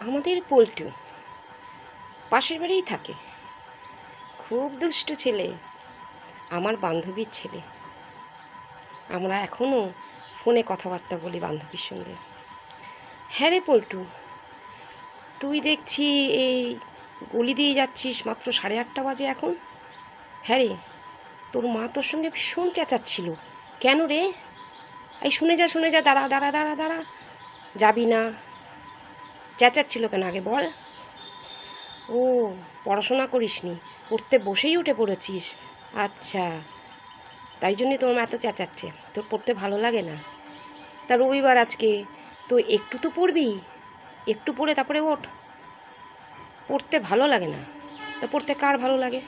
আমাদের পল্টু পাশের বাড়িই থাকে, খুব দুষ্ট ছেলে, আমার বান্ধবীর ছেলে। আমরা এখনও ফোনে কথাবার্তা বলি বান্ধবীর সঙ্গে। হ্যাঁ রে পল্টু, তুই দেখছি এই গলি দিয়ে যাচ্ছিস, মাত্র 8:30 বাজে এখন। হ্যাঁ রে, তোর মা তোর সঙ্গে ভীষণ চেঁচাচ্ছিল। কেন রে? এই শুনে যা, শুনে যা, দাঁড়া দাঁড়া দাঁড়া দাঁড়া। যাবি না? চেঁচাচ্ছিল কেন আগে বল। ও, পড়াশোনা করিসনি, পড়তে বসেই উঠে পড়েছিস। আচ্ছা, তাই জন্যই তোর মা এত চেঁচাচ্ছে, তোর পড়তে ভালো লাগে না। তা রবিবার আজকে, তো একটু তো পড়বি, একটু পড়ে তারপরে ওঠ। পড়তে ভালো লাগে না? তা পড়তে কার ভালো লাগে?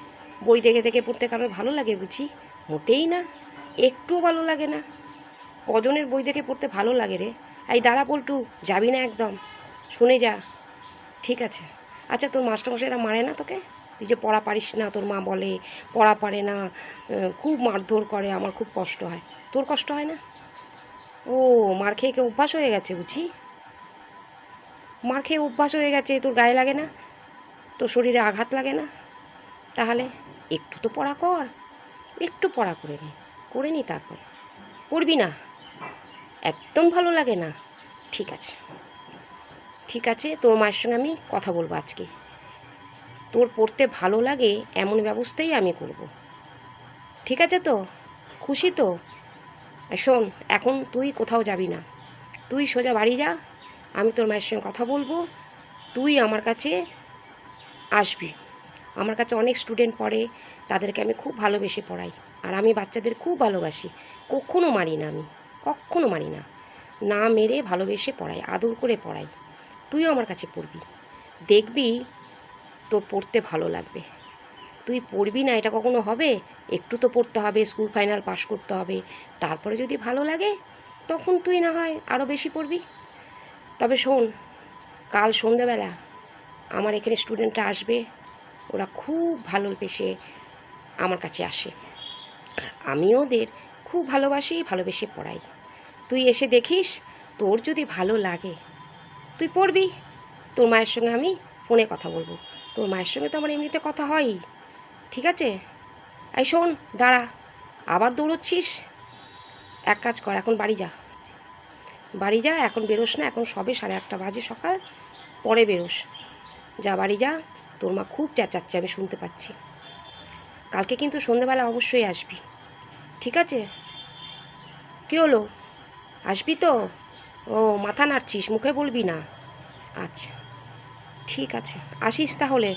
বই দেখে দেখে পড়তে কারোর ভালো লাগে বুঝি? মোটেই না, একটুও ভালো লাগে না। কজনের বই দেখে পড়তে ভালো লাগে রে? এই দাঁড়া পল্টু, যাবি না একদম, শুনে যা। ঠিক আছে। আচ্ছা, তোর মাস্টারমশাইরা মারে না তোকে? তুই যে পড়া পারিস না, তোর মা বলে পড়া পারে না, খুব মারধর করে, আমার খুব কষ্ট হয়। তোর কষ্ট হয় না? ও, মার খেয়ে খেয়ে অভ্যাস হয়ে গেছে বুঝি? মার খেয়ে অভ্যাস হয়ে গেছে, তোর গায়ে লাগে না? তোর শরীরে আঘাত লাগে না? তাহলে একটু তো পড়া কর, একটু পড়া করে নি তারপর। পড়বি না? একদম ভালো লাগে না? ঠিক আছে, ঠিক আছে, তোর মায়ের সঙ্গে আমি কথা বলবো আজকে। তোর পড়তে ভালো লাগে এমন ব্যবস্থাই আমি করব। ঠিক আছে তো? খুশি তো? শোন, এখন তুই কোথাও যাবি না, তুই সোজা বাড়ি যা। আমি তোর মায়ের সঙ্গে কথা বলবো, তুই আমার কাছে আসবি। আমার কাছে অনেক স্টুডেন্ট পড়ে, তাদেরকে আমি খুব ভালোবেসে পড়াই। আর আমি বাচ্চাদের খুব ভালোবাসি, কখনো মারি না, আমি কখনো মারি না, না মেরে ভালোবেসে পড়াই, আদর করে পড়াই। তুইও আমার কাছে পড়বি, দেখবি তোর পড়তে ভালো লাগবে। তুই পড়বি না এটা কখনো হবে? একটু তো পড়তে হবে, স্কুল ফাইনাল পাস করতে হবে, তারপরে যদি ভালো লাগে তখন তুই না হয় আরও বেশি পড়বি। তবে শোন, কাল সন্ধ্যেবেলা আমার এখানে স্টুডেন্টরা আসবে, ওরা খুব ভালোবেসে আমার কাছে আসে, আমিও ওদের খুব ভালোবেসে পড়াই। তুই এসে দেখিস, তোর যদি ভালো লাগে তুই পড়বি। তোর মায়ের সঙ্গে আমি ফোনে কথা বলবো, তোর মায়ের সঙ্গে তো আমার এমনিতে কথা হয়ই। ঠিক আছে? এই শোন, দাঁড়া, আবার দৌড়চ্ছিস? এক কাজ কর, এখন বাড়ি যা, বাড়ি যা, এখন বেরোস না, এখন সবে 8:30 বাজে সকাল, পরে বেরোস। যা, বাড়ি যা, তোর মা খুব চেঁচাচ্ছে, আমি শুনতে পাচ্ছি। কালকে কিন্তু সন্ধেবেলা অবশ্যই আসবি, ঠিক আছে? কী হলো, আসবি তো? ও, মাথা নাড়ছিস, মুখে বলবি না? আচ্ছা, ঠিক আছে, আসিস তাহলে।